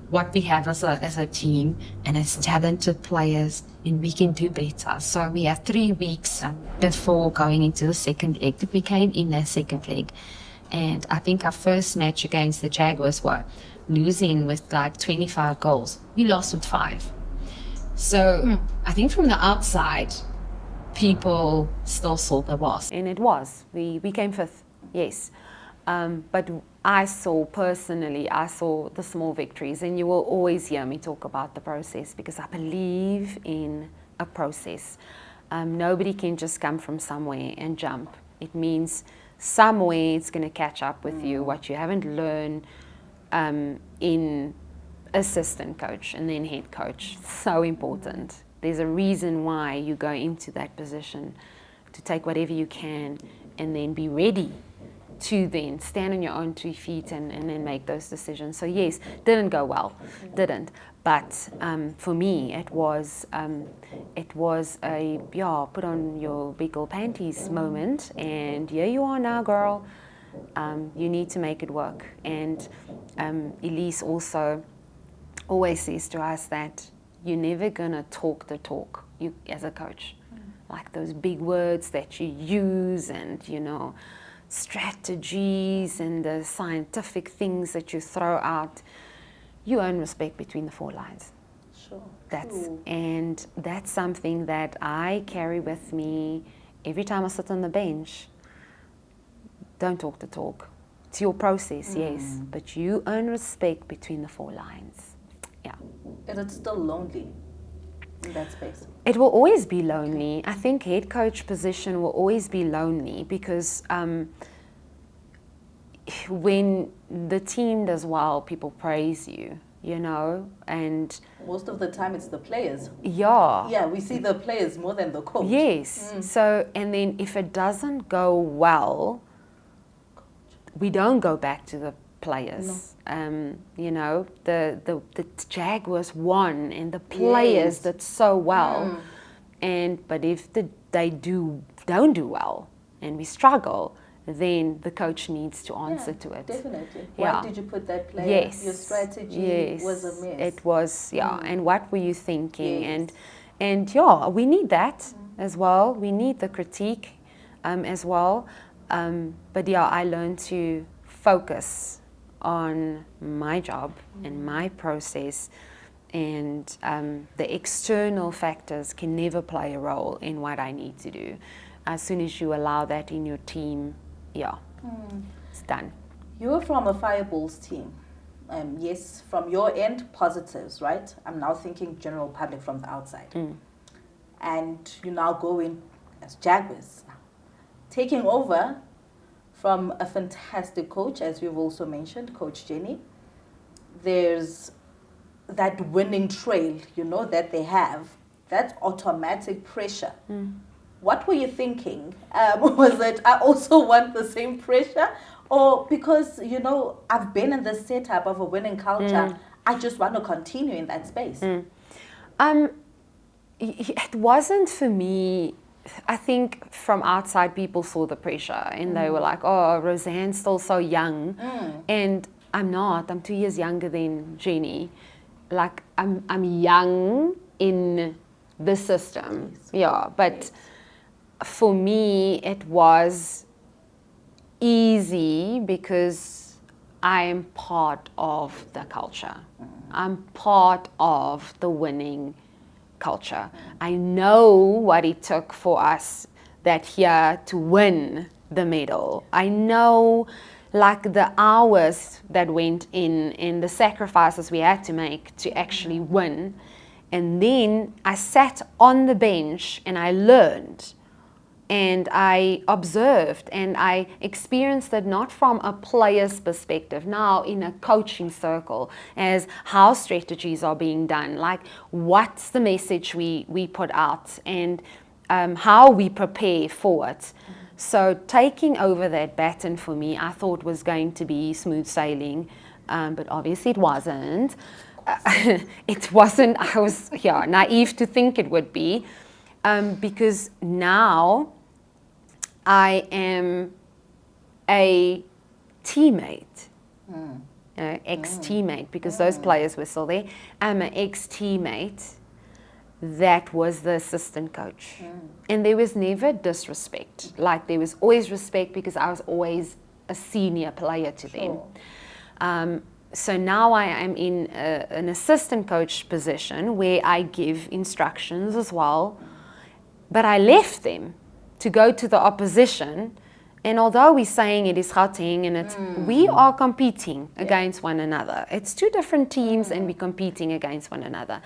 what we have as a team and as talented players, and we can do better. So we have 3 weeks before going into the second leg. We came in that second leg, and I think our first match against the Jaguars were losing with like 25 goals. We lost with 5. So I think from the outside, people still saw the loss. And it was. We came fifth, yes. But I saw the small victories, and you will always hear me talk about the process because I believe in a process. Nobody can just come from somewhere and jump. It means somewhere it's going to catch up with you, what you haven't learned in assistant coach and then head coach. So important. There's a reason why you go into that position, to take whatever you can and then be ready to then stand on your own 2 feet and then make those decisions. So yes, didn't go well, didn't. But for me, it was a put on your big old panties moment, and here you are now, girl. You need to make it work. And Elise also always says to us that you're never gonna talk the talk, you as a coach, like those big words that you use, and strategies and the scientific things that you throw out. You earn respect between the 4 lines. Sure. And that's something that I carry with me every time I sit on the bench. Don't talk the talk. It's your process, yes, but you earn respect between the 4 lines. Yeah. Is it still lonely in that space? It will always be lonely. I think head coach position will always be lonely because when the team does well, people praise you, and most of the time it's the players. Yeah, we see the players more than the coach. Yes. So, and then if it doesn't go well, we don't go back to the players. No. The Jaguars won and the players did so well. But if they don't do well and we struggle, then the coach needs to answer to it. Definitely. Yeah. Why did you put that player? Yes. Your strategy was a mess. It was, and what were you thinking? Yes. And we need that as well. We need the critique as well. But I learned to focus on my job and my process, and the external factors can never play a role in what I need to do. As soon as you allow that in your team, it's done. You were from a Fireballs team. Yes, from your end, positives, right? I'm now thinking general public from the outside. And you now go in as Jaguars, taking over from a fantastic coach, as you've also mentioned, Coach Jenny. There's that winning trail, that they have. That's automatic pressure. What were you thinking? Was it, I also want the same pressure? Or because, I've been in the setup of a winning culture, I just want to continue in that space? It wasn't for me. I think from outside people saw the pressure and they were like, oh, Roseanne's still so young. And I'm not. I'm 2 years younger than Jenny. Like, I'm young in the system. But for me, it was easy because I am part of the culture. I'm part of the winning culture. I know what it took for us here to win the medal. I know the hours that went in and the sacrifices we had to make to actually win. And then I sat on the bench and I learned and I observed and I experienced it not from a player's perspective, now in a coaching circle, as how strategies are being done, what's the message we put out and how we prepare for it. So taking over that baton for me, I thought was going to be smooth sailing, but obviously it wasn't. It wasn't. I was naive to think it would be, because now I am a teammate, ex-teammate, because those players were still there. I'm an ex-teammate that was the assistant coach. And there was never disrespect. There was always respect because I was always a senior player to them. So now I am in an assistant coach position where I give instructions as well. But I left them to go to the opposition And although we're saying it is Gauteng and we are competing against one another. It's two different teams and we're competing against one another.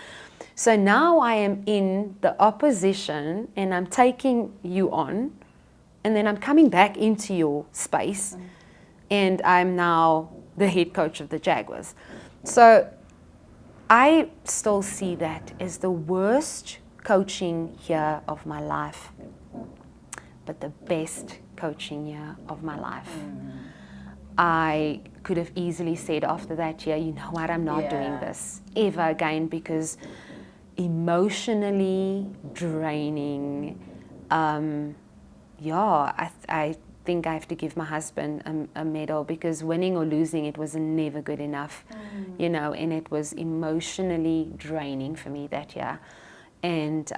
So now I am in the opposition and I'm taking you on, and then I'm coming back into your space and I'm now the head coach of the Jaguars. So I still see that as the worst coaching year of my life, but the best coaching year of my life. I could have easily said after that year, you know what, I'm not doing this ever again, because emotionally draining. I think I have to give my husband a medal, because winning or losing, it was never good enough, you know, and it was emotionally draining for me that year. And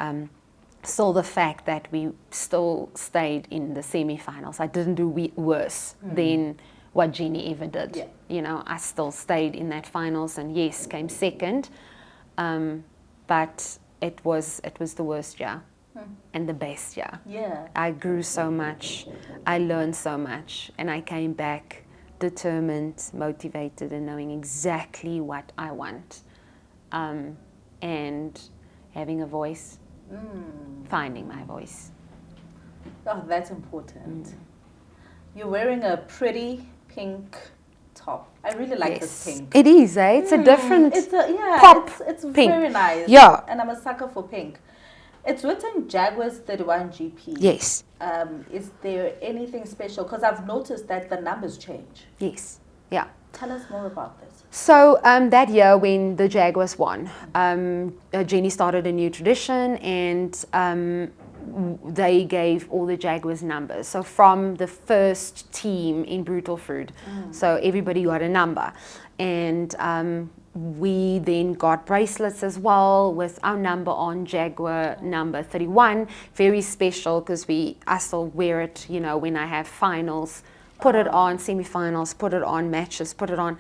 still the fact that we still stayed in the semi-finals, I didn't do worse than what Jenny ever did. Yeah. You know, I still stayed in that finals, and yes, came second, but it was the worst year and the best year. Yeah. I grew so much, I learned so much, and I came back determined, motivated, and knowing exactly what I want, and having a voice, finding my voice. Oh, that's important. You're wearing a pretty pink top. I really like this pink. It is, eh? It's a different It's a, yeah, pop it's pink. very nice. Yeah. And I'm a sucker for pink. It's written Jaguars 31 GP. Yes. Is there anything special? Because I've noticed that the numbers change. Yes. Yeah. Tell us more about this. So that year when the Jaguars won, Jenny started a new tradition, and they gave all the Jaguars numbers. So from the first team in Brutal Fruit, so everybody got a number. And we then got bracelets as well with our number on, Jaguar number 31. Very special, because I still wear it, you know, when I have finals, put it on, semi-finals, put it on, matches, put it on.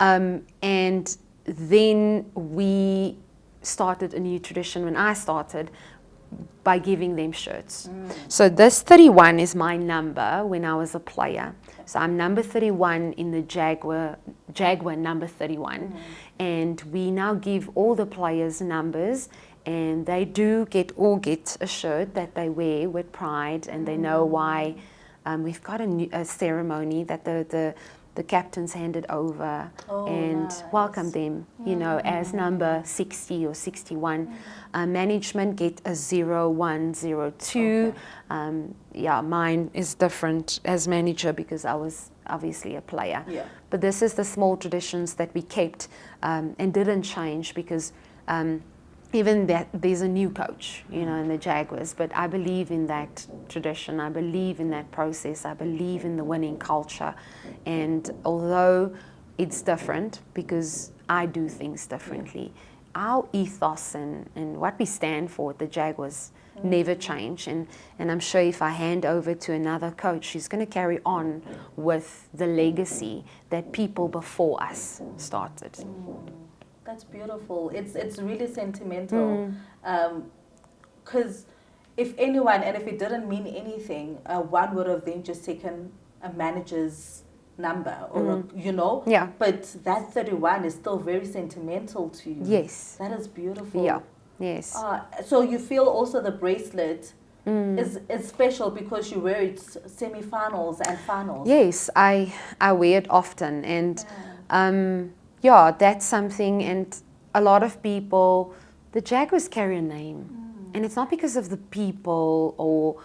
And then we started a new tradition when I started, by giving them shirts. So this 31 is my number when I was a player. So I'm number 31 in the Jaguar number 31. And we now give all the players numbers, and they do get a shirt that they wear with pride, and they know why. We've got a ceremony that the captains handed over and welcome them, you know, as number 60 or 61. Management get a 0, 1, 0, 2. Mine is different as manager, because I was obviously a player. Yeah. But this is the small traditions that we kept and didn't change, because even that there's a new coach, you know, in the Jaguars, but I believe in that tradition. I believe in that process. I believe in the winning culture. And although it's different, because I do things differently, our ethos and what we stand for at the Jaguars never change. And I'm sure if I hand over to another coach, she's going to carry on with the legacy that people before us started. That's beautiful. It's really sentimental. Because if anyone, and if it didn't mean anything, one would have then just taken a manager's number, or you know. Yeah. But that 31 is still very sentimental to you. Yes. That is beautiful. Yeah. Yes. So you feel also the bracelet is special because you wear it semi-finals and finals. Yes, I wear it often, and that's something. And a lot of people, the Jaguars carry a name, and it's not because of the people, or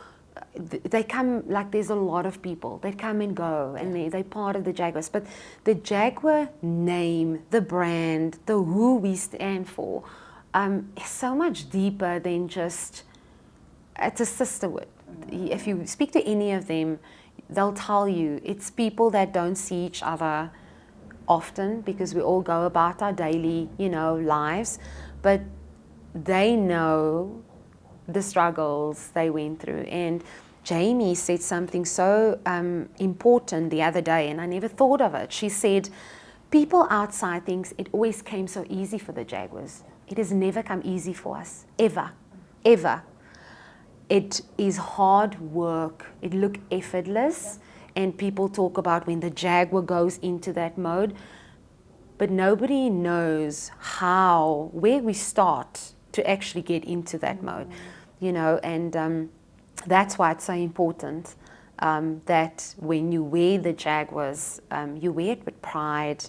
they come, like, there's a lot of people that come and go, and they're part of the Jaguars. But the Jaguar name, the brand, the who we stand for, is so much deeper than just, it's a sisterhood. If you speak to any of them, they'll tell you it's people that don't see each other often, because we all go about our daily, you know, lives, but they know the struggles they went through. And Jamie said something so important the other day, and I never thought of it. She said, people outside thinks it always came so easy for the Jaguars. It has never come easy for us, ever, ever. It is hard work. It looked effortless. and people talk about when the Jaguar goes into that mode, but nobody knows where we start to actually get into that mode, and that's why it's so important that when you wear the Jaguars, you wear it with pride.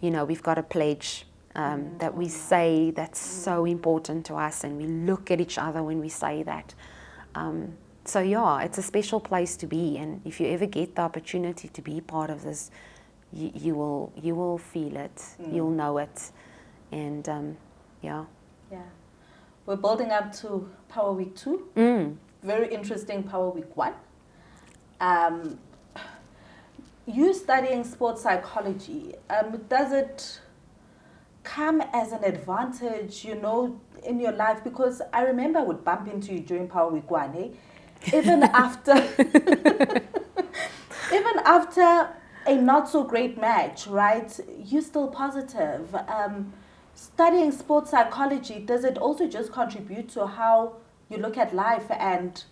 We've got a pledge that we say that's so important to us, and we look at each other when we say that. So yeah, it's a special place to be, and if you ever get the opportunity to be part of this, you will feel it, you'll know it, and yeah. Yeah. We're building up to Power Week 2. Very interesting Power Week 1. You studying sports psychology, does it come as an advantage, in your life? Because I remember I would bump into you during Power Week 1, eh? Even after a not so great match, right? You're still positive. Studying sports psychology, does it also just contribute to how you look at life and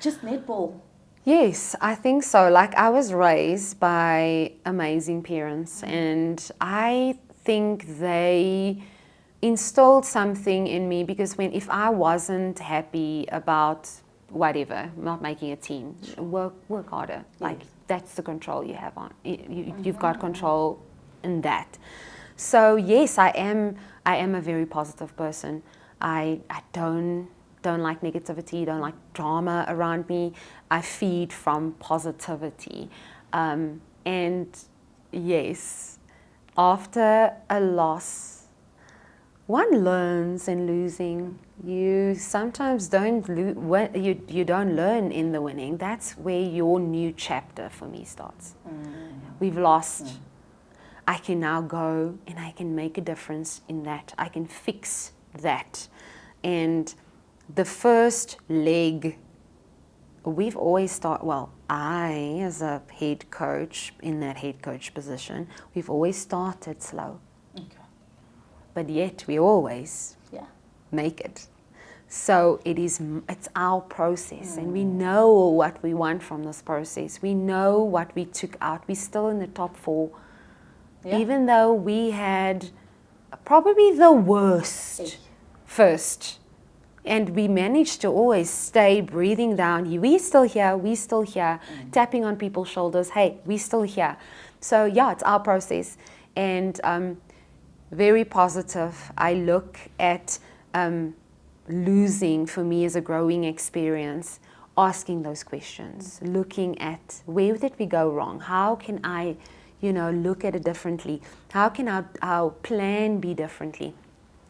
just netball? Yes, I think so. Like, I was raised by amazing parents, and I think they instilled something in me, because if I wasn't happy about whatever, not making a team, work harder. Like, that's the control you have on. You've got control in that. So yes, I am a very positive person. I don't like negativity, don't like drama around me. I feed from positivity. And yes, after a loss, one learns in losing. You sometimes don't you don't learn in the winning. That's where your new chapter for me starts. We've lost. I can now go and I can make a difference in that. I can fix that. And the first leg, we've always I, as a head coach, in that head coach position, we've always started slow. Okay. But yet we always make it. So it's our process, and we know what we want from this process. We know what we took out. We're still in the top 4. Yeah. Even though we had probably the worst first. And we managed to always stay breathing down. We still here, tapping on people's shoulders. Hey, we still here. So yeah, it's our process. And very positive. I look at losing for me as a growing experience, asking those questions, looking at where did we go wrong? How can I look at it differently? How can our plan be differently?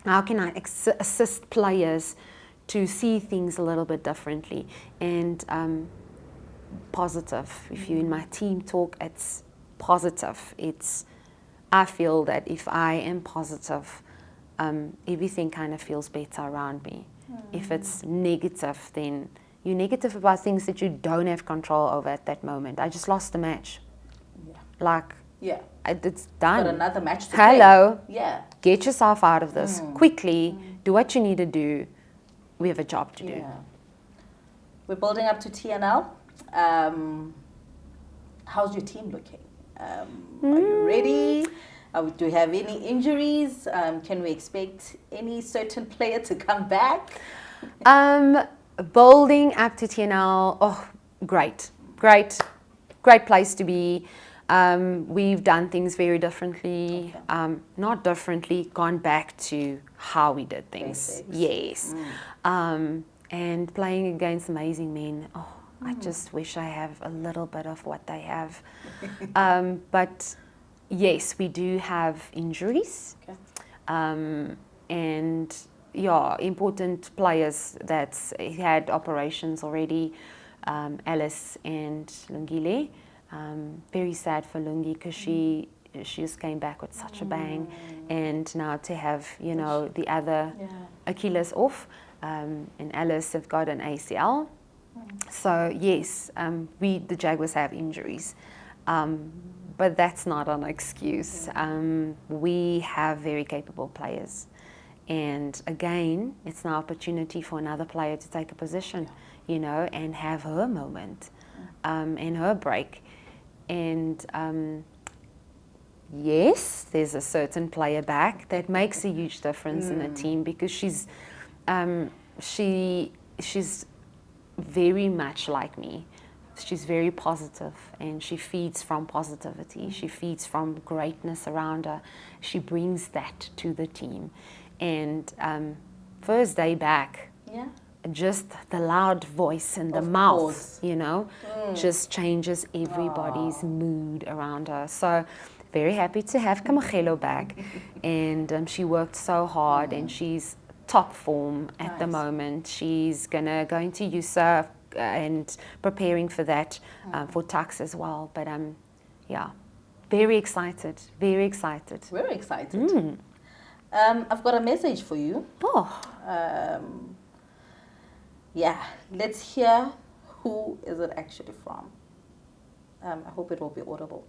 How can I assist players to see things a little bit differently? And positive. If you're in my team talk, it's positive. I feel that if I am positive, everything kind of feels better around me. If it's negative, then you're negative about things that you don't have control over at that moment. I just lost the match. It's done. Got another match to Hello. play. Yeah. Get yourself out of this quickly. Do what you need to do. We have a job to do. We're building up to TNL. How's your team looking? Are you ready? Do you have any injuries? Can we expect any certain player to come back? Building up to TNL. Oh, great place to be. We've done things very differently. Not differently, gone back to how we did things. Basics. Yes. And playing against amazing men. Oh, I just wish I have a little bit of what they have. But yes, we do have injuries. Okay. And important players that's had operations already. Alice and Lungile. Very sad for Lungi, because she just came back with such a bang, and now to have the other Achilles off, and Alice have got an ACL. So yes, the Jaguars have injuries, but that's not an excuse. We have very capable players, and again, it's an opportunity for another player to take a position, and have her moment. and her break. And yes, there's a certain player back that makes a huge difference in a team, because she's very much like me. She's very positive, and she feeds from positivity. She feeds from greatness around her. She brings that to the team. And first day back, Yeah. just the loud voice and the Of mouth, course. just changes everybody's mood around her. So very happy to have Kamagelo back. And she worked so hard, and she's top form at the Nice. moment. She's go into USA and preparing for that, for Tux as well. But yeah, very excited, very excited. We're excited. I've got a message for you. Oh, Yeah, let's hear who is it actually from. I hope it will be audible.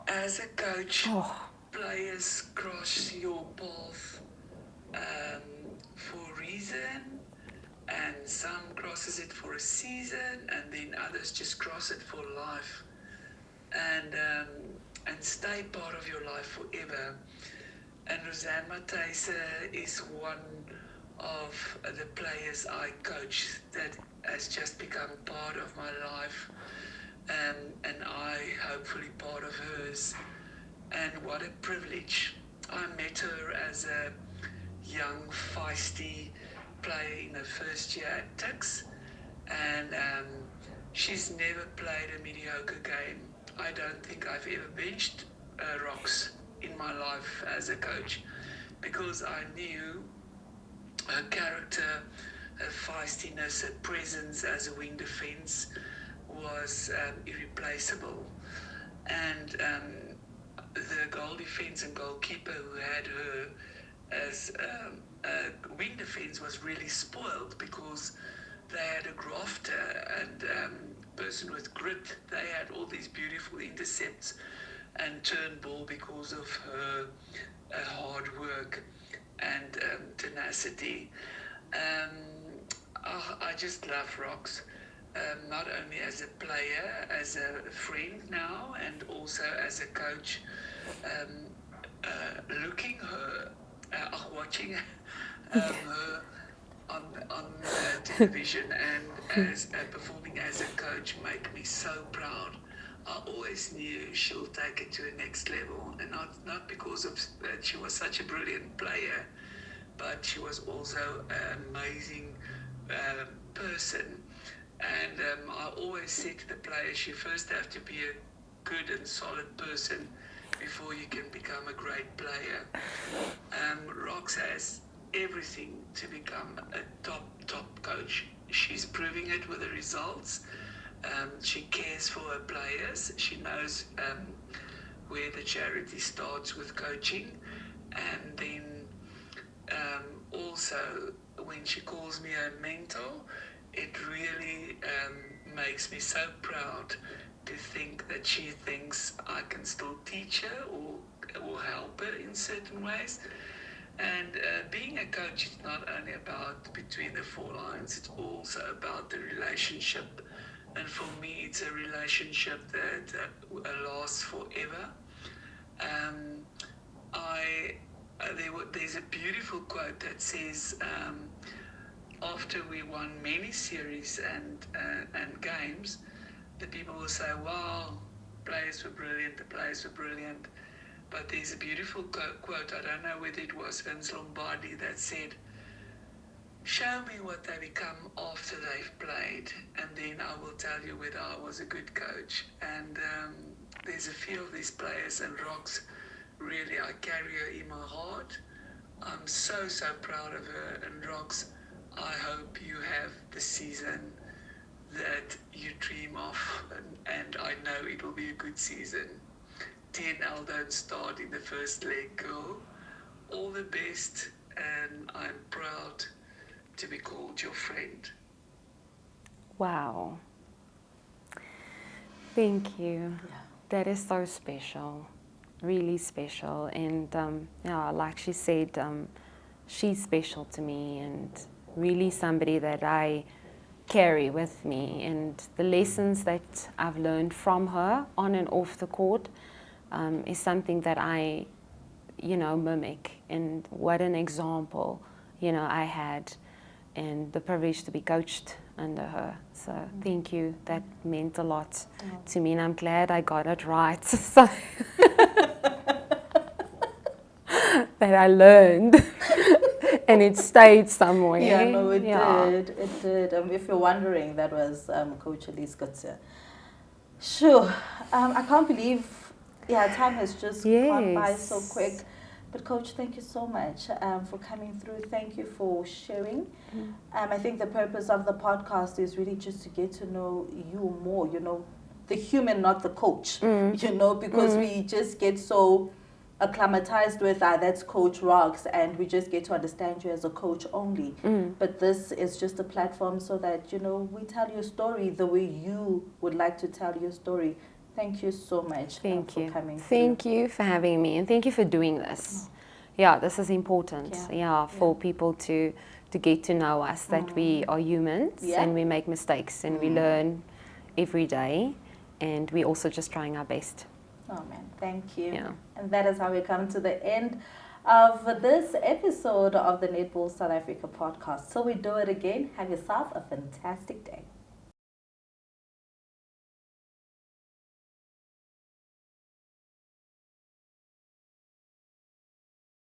As a coach, players cross your path for a reason, and some crosses it for a season, and then others just cross it for life, and stay part of your life forever. And Roseanne Matthijsse is one of the players I coach that has just become part of my life, and I hopefully part of hers. And what a privilege. I met her as a young, feisty player in her first year at Tux, and she's never played a mediocre game. I don't think I've ever benched Rocks in my life as a coach, because I knew her character, her feistiness, her presence as a wing defense was irreplaceable. And the goal defense and goalkeeper who had her as a wing defense was really spoiled, because they had a grafter and person with grit. They had all these beautiful intercepts and turn ball because of her hard work and tenacity. I just love Rocks, not only as a player, as a friend now, and also as a coach. Looking her, watching her on television and as performing as a coach make me so proud. I always knew she'll take it to the next level, and not because of that she was such a brilliant player, but she was also an amazing person. And I always said to the players, you first have to be a good and solid person before you can become a great player. Rox has everything to become a top coach. She's proving it with the results. She cares for her players. She knows where the charity starts with coaching, and then also when she calls me a mentor, it really makes me so proud to think that she thinks I can still teach her or help her in certain ways. And being a coach is not only about between the four lines, it's also about the relationship. And for me, it's a relationship that lasts forever. There's a beautiful quote that says, after we won many series and games, the people will say, wow, players were brilliant, the players were brilliant. But there's a beautiful quote, I don't know whether it was Vince Lombardi, that said, show me what they become after they've played, and then I will tell you whether I was a good coach. And there's a few of these players, and Rox, really, I carry her in my heart. I'm so proud of her. And Rox, I hope you have the season that you dream of, and I know it will be a good season. TNL don't start in the first leg, girl. All the best, and I'm proud to be called your friend. Wow. Thank you. Yeah. That is so special, really special. And yeah, like she said, she's special to me, and really somebody that I carry with me, and the lessons that I've learned from her on and off the court is something that I, mimic. And what an example, I had, and the privilege to be coached under her. So thank you. That meant a lot to me, and I'm glad I got it right. So that I learned. And it stayed somewhere. Yeah, no, it did. It did. If you're wondering, that was Coach Elise Gutse. Sure. I can't believe, time has just gone by so quick. But Coach, thank you so much for coming through. Thank you for sharing. I think the purpose of the podcast is really just to get to know you more, the human, not the coach, because we just get so acclimatized with that's Coach Rocks, and we just get to understand you as a coach only. But this is just a platform so that, we tell your story the way you would like to tell your story. Thank you so much for coming through. Thank you for having me, and thank you for doing this. Yeah, this is important. For people to get to know us, that we are humans and we make mistakes and we learn every day, and we're also just trying our best. Oh man, thank you. Yeah. And that is how we come to the end of this episode of the Netball South Africa podcast. So we do it again. Have yourself a fantastic day.